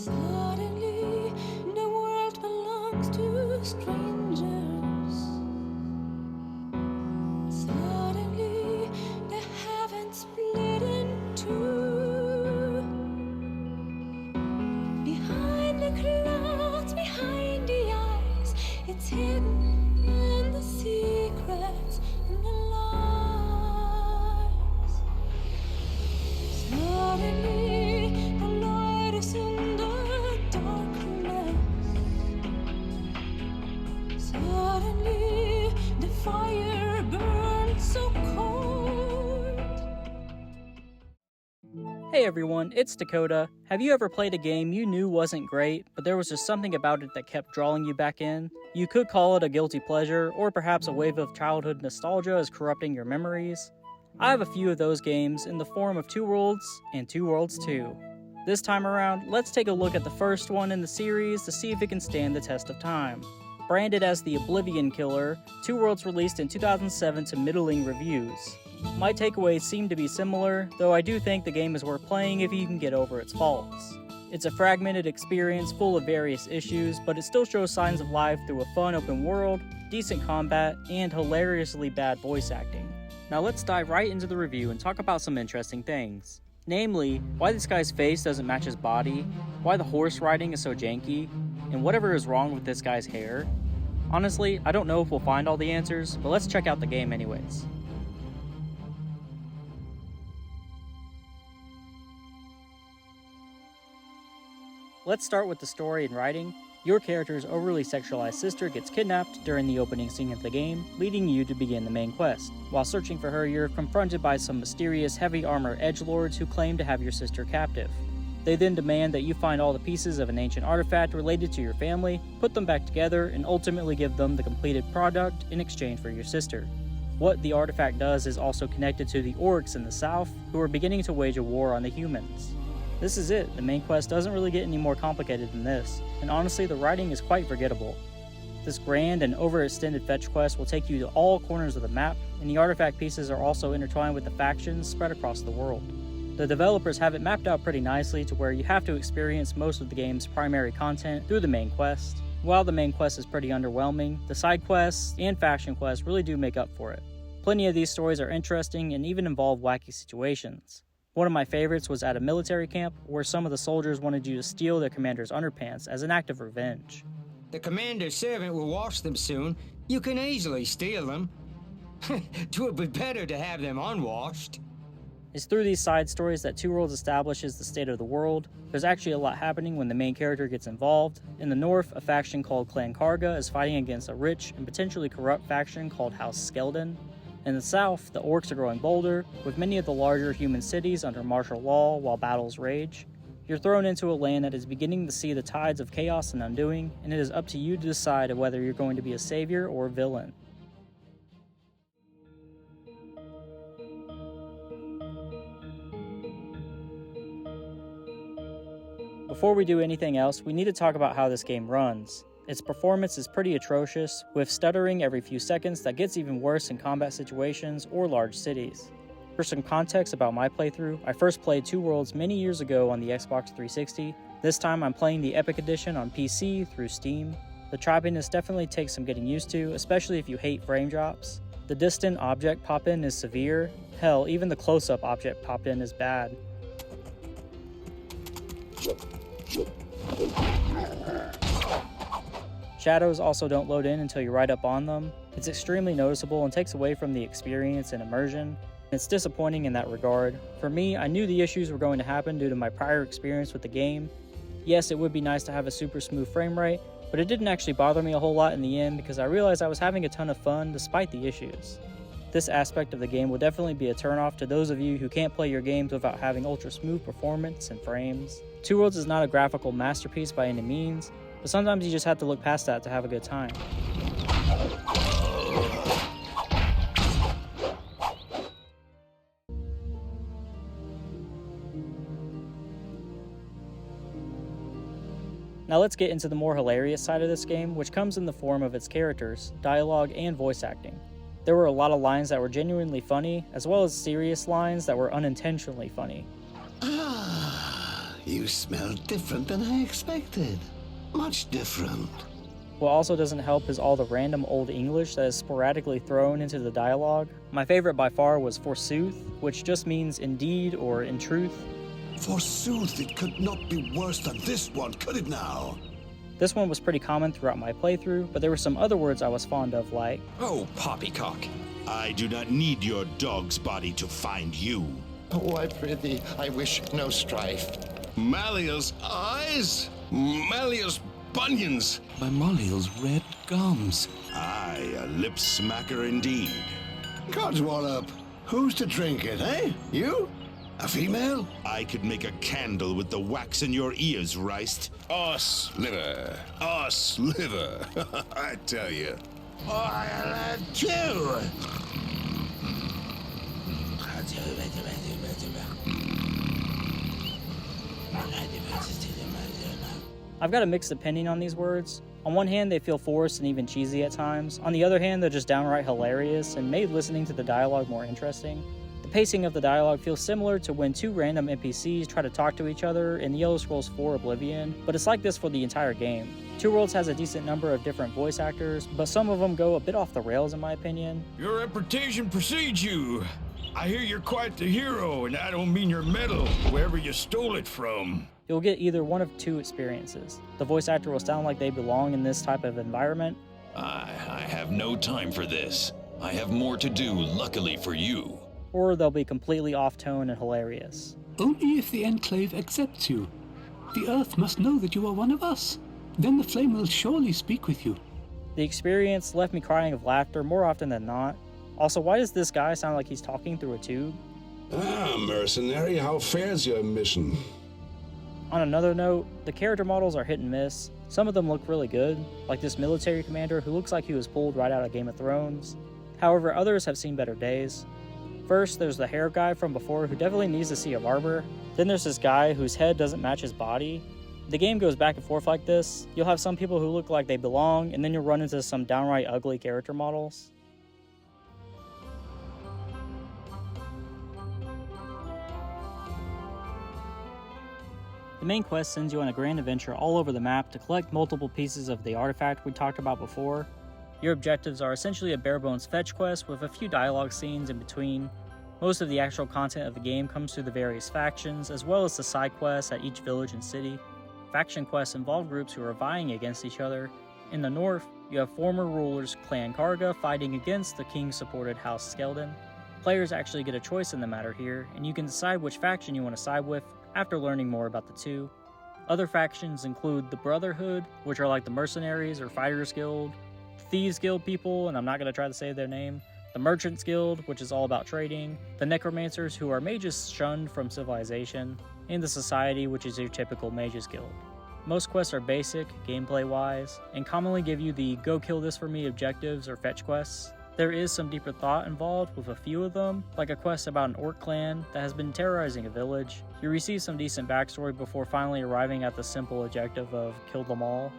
Suddenly, the world belongs to strangers. Suddenly, the heavens split in two. Behind the clouds, behind the eyes, it's hidden in the secrets and the lies. Suddenly, the light is in the darkness. Suddenly, the fire burns so cold. Hey everyone, it's Dakota. Have you ever played a game you knew wasn't great, but there was just something about it that kept drawing you back in? You could call it a guilty pleasure, or perhaps a wave of childhood nostalgia is corrupting your memories. I have a few of those games in the form of Two Worlds and Two Worlds 2. This time around, let's take a look at the first one in the series to see if it can stand the test of time. Branded as the Oblivion Killer, Two Worlds released in 2007 to middling reviews. My takeaways seem to be similar, though I do think the game is worth playing if you can get over its faults. It's a fragmented experience full of various issues, but it still shows signs of life through a fun open world, decent combat, and hilariously bad voice acting. Now let's dive right into the review and talk about some interesting things. Namely, why this guy's face doesn't match his body, why the horse riding is so janky, and whatever is wrong with this guy's hair. Honestly, I don't know if we'll find all the answers, but let's check out the game anyways. Let's start with the story and writing. Your character's overly sexualized sister gets kidnapped during the opening scene of the game, leading you to begin the main quest. While searching for her, you're confronted by some mysterious heavy armor edgelords who claim to have your sister captive. They then demand that you find all the pieces of an ancient artifact related to your family, put them back together, and ultimately give them the completed product in exchange for your sister. What the artifact does is also connected to the orcs in the south, who are beginning to wage a war on the humans. This is it. The main quest doesn't really get any more complicated than this, and honestly the writing is quite forgettable. This grand and overextended fetch quest will take you to all corners of the map, and the artifact pieces are also intertwined with the factions spread across the world. The developers have it mapped out pretty nicely to where you have to experience most of the game's primary content through the main quest. While the main quest is pretty underwhelming, the side quests and faction quests really do make up for it. Plenty of these stories are interesting and even involve wacky situations. One of my favorites was at a military camp where some of the soldiers wanted you to steal their commander's underpants as an act of revenge. The commander's servant will wash them soon. You can easily steal them. 'Twould be better to have them unwashed. It's through these side stories that Two Worlds establishes the state of the world. There's actually a lot happening when the main character gets involved. In the north, a faction called Clan Karga is fighting against a rich and potentially corrupt faction called House Skeldon. In the south, the orcs are growing bolder, with many of the larger human cities under martial law while battles rage. You're thrown into a land that is beginning to see the tides of chaos and undoing, and it is up to you to decide whether you're going to be a savior or a villain. Before we do anything else, we need to talk about how this game runs. Its performance is pretty atrocious, with stuttering every few seconds that gets even worse in combat situations or large cities. For some context about my playthrough, I first played Two Worlds many years ago on the Xbox 360. This time I'm playing the Epic Edition on PC through Steam. The choppiness definitely takes some getting used to, especially if you hate frame drops. The distant object pop-in is severe. Hell, even the close-up object pop-in is bad. Shadows also don't load in until you're right up on them. It's extremely noticeable and takes away from the experience and immersion. It's disappointing in that regard. For me, I knew the issues were going to happen due to my prior experience with the game. Yes, it would be nice to have a super smooth frame rate, but it didn't actually bother me a whole lot in the end because I realized I was having a ton of fun despite the issues. This aspect of the game will definitely be a turnoff to those of you who can't play your games without having ultra smooth performance and frames. Two Worlds is not a graphical masterpiece by any means, but sometimes you just have to look past that to have a good time. Now let's get into the more hilarious side of this game, which comes in the form of its characters, dialogue, and voice acting. There were a lot of lines that were genuinely funny, as well as serious lines that were unintentionally funny. you smell different than I expected. Much different. What also doesn't help is all the random Old English that is sporadically thrown into the dialogue. My favorite by far was forsooth, which just means indeed or in truth. Forsooth, it could not be worse than this one, could it now? This one was pretty common throughout my playthrough, but there were some other words I was fond of, like, Oh, poppycock. I do not need your dog's body to find you. Oh, I prithee, I wish no strife. Malleus eyes, Malleus bunions. By Malleus red gums. Aye, a lip smacker indeed. Codswallop, who's to drink it, eh? You? A female? I could make a candle with the wax in your ears, Reist. Us liver. Us liver. I tell you. I'll chew. I've got a mixed opinion on these words. On one hand, they feel forced and even cheesy at times. On the other hand, they're just downright hilarious and made listening to the dialogue more interesting. The pacing of the dialogue feels similar to when two random NPCs try to talk to each other in the Elder Scrolls 4 Oblivion, but it's like this for the entire game. Two Worlds has a decent number of different voice actors, but some of them go a bit off the rails in my opinion. Your reputation precedes you. I hear you're quite the hero, and I don't mean your medal, wherever you stole it from. You'll get either one of two experiences. The voice actor will sound like they belong in this type of environment. I have no time for this. I have more to do, luckily for you. Or they'll be completely off-tone and hilarious. Only if the Enclave accepts you. The Earth must know that you are one of us. Then the Flame will surely speak with you. The experience left me crying of laughter more often than not. Also, why does this guy sound like he's talking through a tube? Ah, mercenary, how fares your mission? On another note, the character models are hit and miss. Some of them look really good, like this military commander who looks like he was pulled right out of Game of Thrones. However, others have seen better days. First, there's the hair guy from before who definitely needs to see a barber. Then there's this guy whose head doesn't match his body. The game goes back and forth like this. You'll have some people who look like they belong, and then you'll run into some downright ugly character models. The main quest sends you on a grand adventure all over the map to collect multiple pieces of the artifact we talked about before. Your objectives are essentially a bare-bones fetch quest with a few dialogue scenes in between. Most of the actual content of the game comes through the various factions, as well as the side quests at each village and city. Faction quests involve groups who are vying against each other. In the north, you have former rulers Clan Karga fighting against the king-supported House Skeldon. Players actually get a choice in the matter here, and you can decide which faction you want to side with after learning more about the two. Other factions include the Brotherhood, which are like the Mercenaries or Fighters Guild, Thieves Guild people, and I'm not going to try to say their name, the Merchants Guild, which is all about trading, the Necromancers, who are mages shunned from civilization, and the Society, which is your typical mages guild. Most quests are basic, gameplay-wise, and commonly give you the go kill this for me objectives or fetch quests. There is some deeper thought involved with a few of them, like a quest about an orc clan that has been terrorizing a village. You receive some decent backstory before finally arriving at the simple objective of kill them all.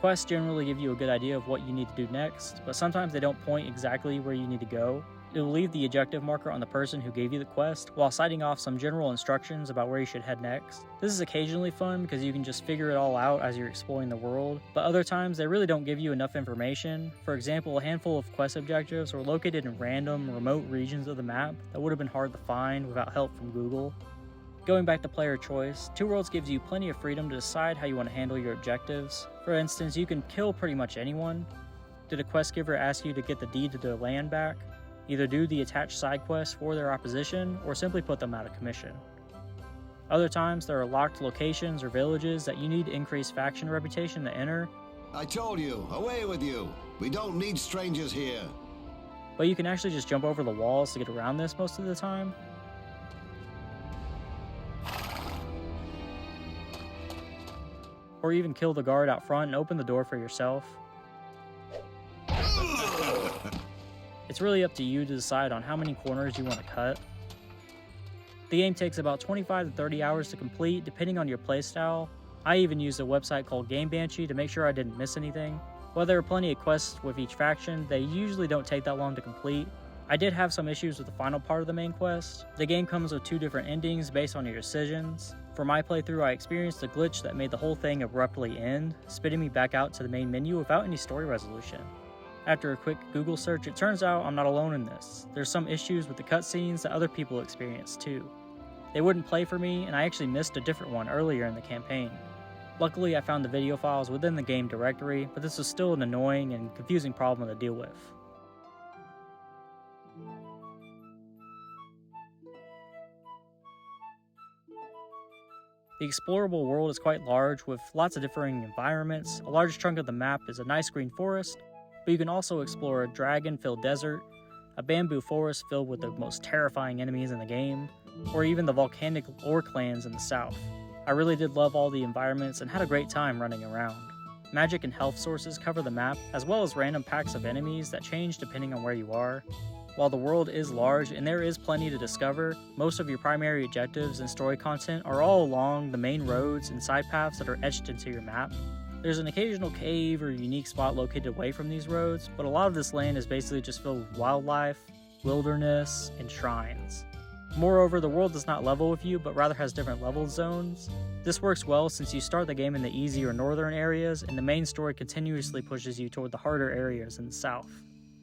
Quests generally give you a good idea of what you need to do next, but sometimes they don't point exactly where you need to go. It will leave the objective marker on the person who gave you the quest, while citing off some general instructions about where you should head next. This is occasionally fun because you can just figure it all out as you're exploring the world, but other times they really don't give you enough information. For example, a handful of quest objectives were located in random, remote regions of the map that would have been hard to find without help from Google. Going back to player choice, Two Worlds gives you plenty of freedom to decide how you want to handle your objectives. For instance, you can kill pretty much anyone. Did a quest giver ask you to get the deed to their land back? Either do the attached side quests for their opposition, or simply put them out of commission. Other times, there are locked locations or villages that you need to increase faction reputation to enter. I told you, away with you. We don't need strangers here. But you can actually just jump over the walls to get around this most of the time. Or even kill the guard out front and open the door for yourself. It's really up to you to decide on how many corners you want to cut. The game takes about 25 to 30 hours to complete, depending on your playstyle. I even used a website called Game Banshee to make sure I didn't miss anything. While there are plenty of quests with each faction, they usually don't take that long to complete. I did have some issues with the final part of the main quest. The game comes with 2 different endings based on your decisions. For my playthrough, I experienced a glitch that made the whole thing abruptly end, spitting me back out to the main menu without any story resolution. After a quick Google search, it turns out I'm not alone in this. There's some issues with the cutscenes that other people experience too. They wouldn't play for me, and I actually missed a different one earlier in the campaign. Luckily, I found the video files within the game directory, but this was still an annoying and confusing problem to deal with. The explorable world is quite large, with lots of differing environments. A large chunk of the map is a nice green forest, but you can also explore a dragon-filled desert, a bamboo forest filled with the most terrifying enemies in the game, or even the volcanic ore clans in the south. I really did love all the environments and had a great time running around. Magic and health sources cover the map, as well as random packs of enemies that change depending on where you are. While the world is large and there is plenty to discover, most of your primary objectives and story content are all along the main roads and side paths that are etched into your map. There's an occasional cave or unique spot located away from these roads, but a lot of this land is basically just filled with wildlife, wilderness, and shrines. Moreover, the world does not level with you, but rather has different level zones. This works well since you start the game in the easy or northern areas, and the main story continuously pushes you toward the harder areas in the south.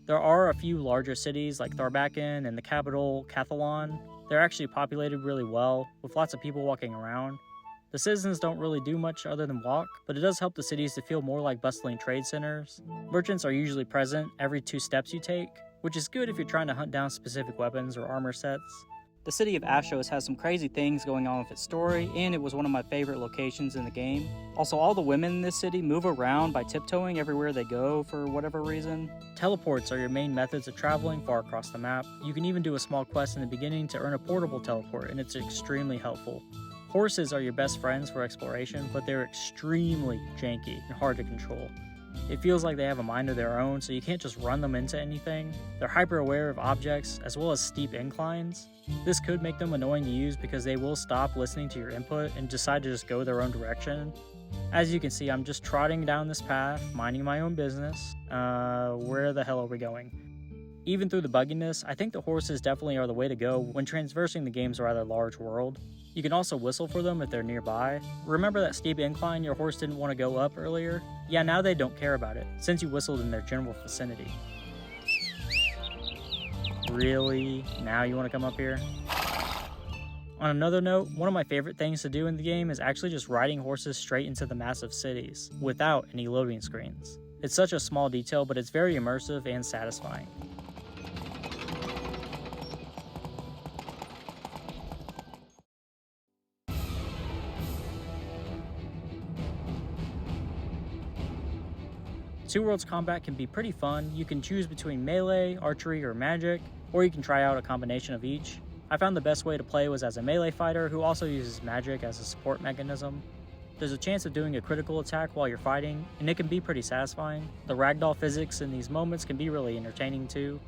There are a few larger cities like Tharbakan and the capital, Cathalon. They're actually populated really well, with lots of people walking around. The citizens don't really do much other than walk, but it does help the cities to feel more like bustling trade centers. Merchants are usually present every 2 steps you take, which is good if you're trying to hunt down specific weapons or armor sets. The city of Ashos has some crazy things going on with its story, and it was one of my favorite locations in the game. Also, all the women in this city move around by tiptoeing everywhere they go for whatever reason. Teleports are your main methods of traveling far across the map. You can even do a small quest in the beginning to earn a portable teleport, and it's extremely helpful. Horses are your best friends for exploration, but they're extremely janky and hard to control. It feels like they have a mind of their own, so you can't just run them into anything. They're hyper aware of objects, as well as steep inclines. This could make them annoying to use because they will stop listening to your input and decide to just go their own direction. As you can see, I'm just trotting down this path, minding my own business. Where the hell are we going? Even through the bugginess, I think the horses definitely are the way to go when traversing the game's rather large world. You can also whistle for them if they're nearby. Remember that steep incline your horse didn't want to go up earlier? Yeah, now they don't care about it, since you whistled in their general vicinity. Really? Now you want to come up here? On another note, one of my favorite things to do in the game is actually just riding horses straight into the massive cities, without any loading screens. It's such a small detail, but it's very immersive and satisfying. Two Worlds combat can be pretty fun. You can choose between melee, archery, or magic, or you can try out a combination of each. I found the best way to play was as a melee fighter who also uses magic as a support mechanism. There's a chance of doing a critical attack while you're fighting, and it can be pretty satisfying. The ragdoll physics in these moments can be really entertaining too.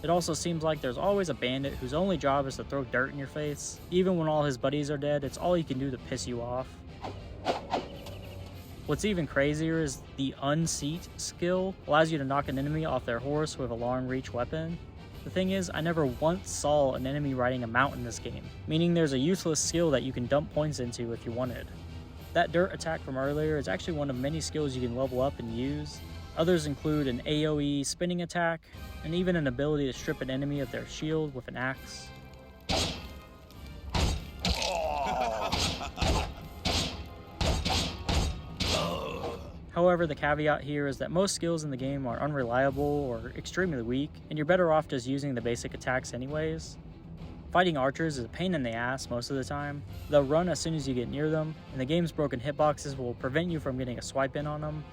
It also seems like there's always a bandit whose only job is to throw dirt in your face. Even when all his buddies are dead, it's all he can do to piss you off. What's even crazier is the unseat skill allows you to knock an enemy off their horse with a long-reach weapon. The thing is, I never once saw an enemy riding a mount in this game, meaning there's a useless skill that you can dump points into if you wanted. That dirt attack from earlier is actually one of many skills you can level up and use. Others include an AoE spinning attack, and even an ability to strip an enemy of their shield with an axe. However, the caveat here is that most skills in the game are unreliable or extremely weak, and you're better off just using the basic attacks anyways. Fighting archers is a pain in the ass most of the time. They'll run as soon as you get near them, and the game's broken hitboxes will prevent you from getting a swipe in on them.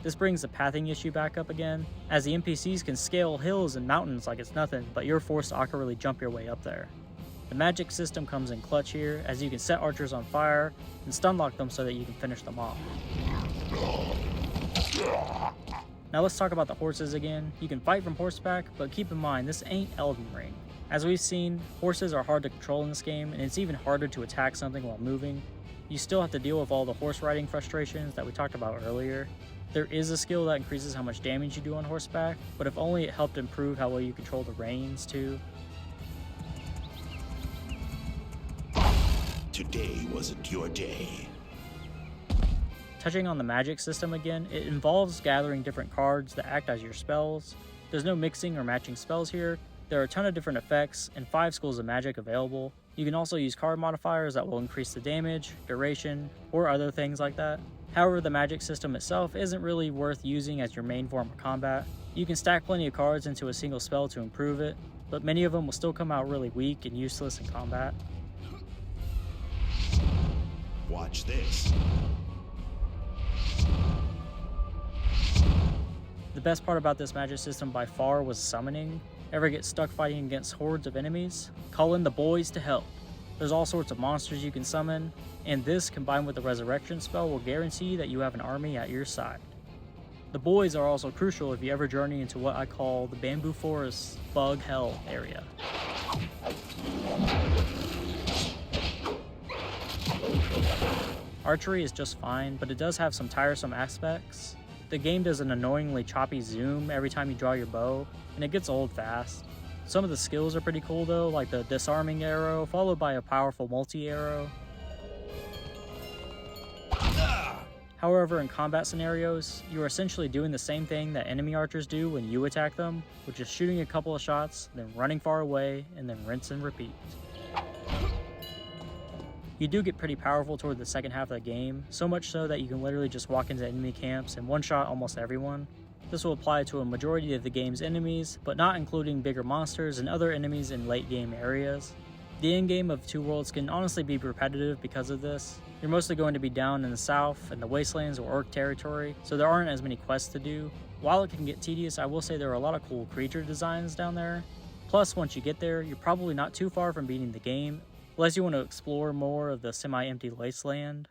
This brings the pathing issue back up again, as the NPCs can scale hills and mountains like it's nothing, but you're forced to awkwardly jump your way up there. The magic system comes in clutch here, as you can set archers on fire and stun lock them so that you can finish them off. Now let's talk about the horses again. You can fight from horseback, but keep in mind this ain't Elden Ring. As we've seen, horses are hard to control in this game, and it's even harder to attack something while moving. You still have to deal with all the horse riding frustrations that we talked about earlier. There is a skill that increases how much damage you do on horseback, but if only it helped improve how well you control the reins too. Today wasn't your day. Touching on the magic system again, it involves gathering different cards that act as your spells. There's no mixing or matching spells here. There are a ton of different effects and 5 schools of magic available. You can also use card modifiers that will increase the damage, duration, or other things like that. However, the magic system itself isn't really worth using as your main form of combat. You can stack plenty of cards into a single spell to improve it, but many of them will still come out really weak and useless in combat. Watch this. The best part about this magic system by far was summoning. Ever get stuck fighting against hordes of enemies? Call in the boys to help. There's all sorts of monsters you can summon, and this combined with the resurrection spell will guarantee that you have an army at your side. The boys are also crucial if you ever journey into what I call the Bamboo Forest Bug Hell area. Archery is just fine, but it does have some tiresome aspects. The game does an annoyingly choppy zoom every time you draw your bow, and it gets old fast. Some of the skills are pretty cool though, like the disarming arrow, followed by a powerful multi-arrow. However, in combat scenarios, you are essentially doing the same thing that enemy archers do when you attack them, which is shooting a couple of shots, then running far away, and then rinse and repeat. You do get pretty powerful toward the second half of the game, so much so that you can literally just walk into enemy camps and one-shot almost everyone. This will apply to a majority of the game's enemies, but not including bigger monsters and other enemies in late game areas. The endgame of Two Worlds can honestly be repetitive because of this. You're mostly going to be down in the south, in the wastelands or orc territory, so there aren't as many quests to do. While it can get tedious, I will say there are a lot of cool creature designs down there. Plus, once you get there, you're probably not too far from beating the game, unless you want to explore more of the semi-empty wasteland.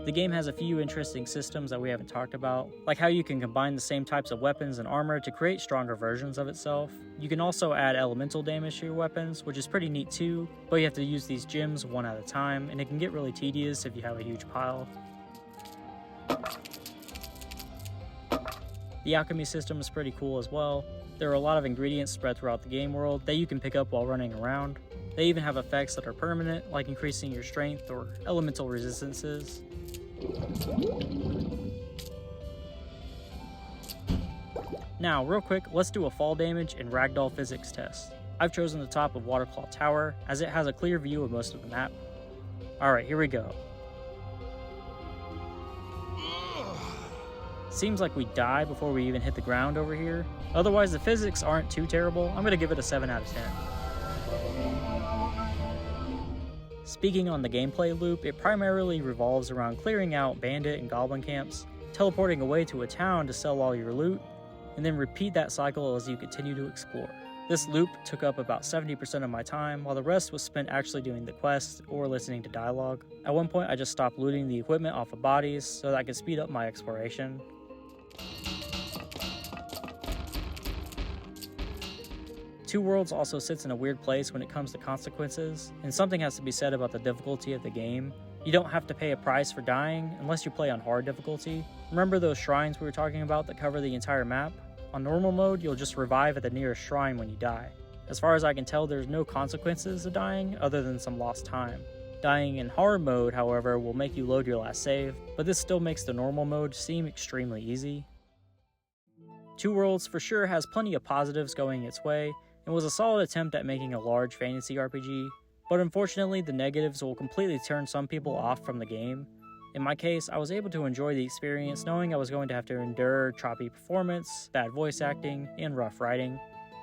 The game has a few interesting systems that we haven't talked about, like how you can combine the same types of weapons and armor to create stronger versions of itself. You can also add elemental damage to your weapons, which is pretty neat too, but you have to use these gems one at a time, and it can get really tedious if you have a huge pile. The alchemy system is pretty cool as well. There are a lot of ingredients spread throughout the game world that you can pick up while running around. They even have effects that are permanent, like increasing your strength or elemental resistances. Now, real quick, let's do a fall damage and ragdoll physics test. I've chosen the top of Waterclaw Tower, as it has a clear view of most of the map. Alright, here we go. Seems like we die before we even hit the ground over here. Otherwise, the physics aren't too terrible. I'm gonna give it a 7 out of 10. Speaking on the gameplay loop, it primarily revolves around clearing out bandit and goblin camps, teleporting away to a town to sell all your loot, and then repeat that cycle as you continue to explore. This loop took up about 70% of my time, while the rest was spent actually doing the quests or listening to dialogue. At one point, I just stopped looting the equipment off of bodies so that I could speed up my exploration. Two Worlds also sits in a weird place when it comes to consequences, and something has to be said about the difficulty of the game. You don't have to pay a price for dying unless you play on hard difficulty. Remember those shrines we were talking about that cover the entire map? On normal mode, you'll just revive at the nearest shrine when you die. As far as I can tell, there's no consequences to dying other than some lost time. Dying in hard mode, however, will make you load your last save, but this still makes the normal mode seem extremely easy. Two Worlds for sure has plenty of positives going its way, and was a solid attempt at making a large fantasy RPG, but unfortunately the negatives will completely turn some people off from the game. In my case, I was able to enjoy the experience knowing I was going to have to endure choppy performance, bad voice acting, and rough writing.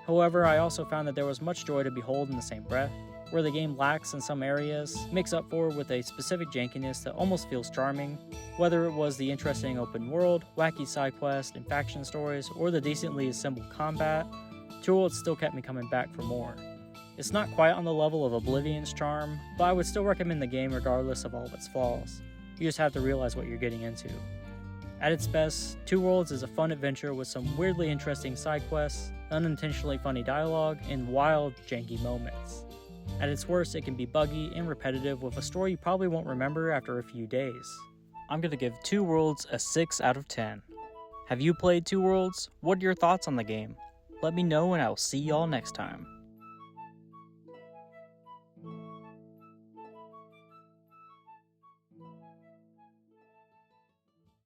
However, I also found that there was much joy to behold in the same breath. Where the game lacks in some areas, makes up for with a specific jankiness that almost feels charming. Whether it was the interesting open world, wacky side quests, and faction stories, or the decently assembled combat, Two Worlds still kept me coming back for more. It's not quite on the level of Oblivion's charm, but I would still recommend the game regardless of all of its flaws. You just have to realize what you're getting into. At its best, Two Worlds is a fun adventure with some weirdly interesting side quests, unintentionally funny dialogue, and wild, janky moments. At its worst, it can be buggy and repetitive with a story you probably won't remember after a few days. I'm gonna give Two Worlds a 6 out of 10. Have you played Two Worlds? What are your thoughts on the game? Let me know and I'll see y'all next time.